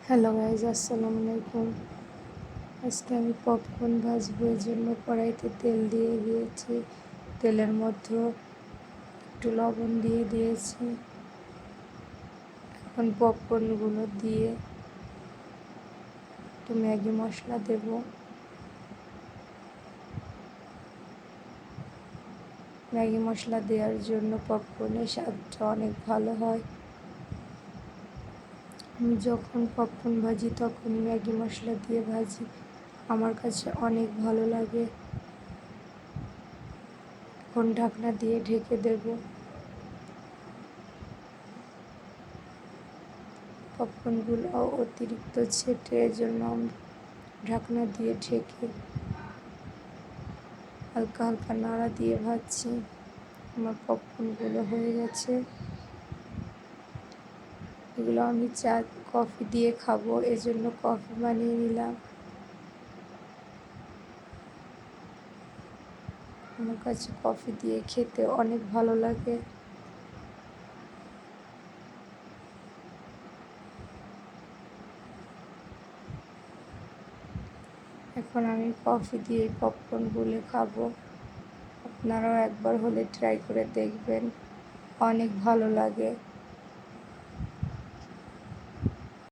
Hello guys, আসসালামু আলাইকুম। আজকে আমি পপকর্ন ভাজবো, এর জন্য কড়াইতে তেল দিয়ে দিয়েছি। তেলের মধ্যে একটু লবণ দিয়ে দিয়েছি। এখন পপকর্নগুলো দিয়ে একটু ম্যাগি মশলা দেব। ম্যাগি মশলা দেওয়ার জন্য পপকর্নের স্বাদটা অনেক ভালো হয়। আমি যখন পপকর্ন ভাজি তখন ম্যাগি মশলা দিয়ে ভাজি, আমার কাছে অনেক ভালো লাগে। এখন ঢাকনা দিয়ে ঢেকে দেব। পপকর্নগুলো অতিরিক্ত ছেটে, এর জন্য ঢাকনা দিয়ে ঢেকে হালকা হালকা নাড়া দিয়ে ভাজছি। আমার পপকর্নগুলো হয়ে গেছে। এগুলো আমি কফি দিয়ে খাবো, এজন্য কফি বানিয়ে নিলাম। আমার কাছে কফি দিয়ে খেতে অনেক ভালো লাগে। এখন আমি কফি দিয়ে পপকর্নগুলো খাবো। আপনারাও একবার হলে ট্রাই করে দেখবেন, অনেক ভালো লাগে।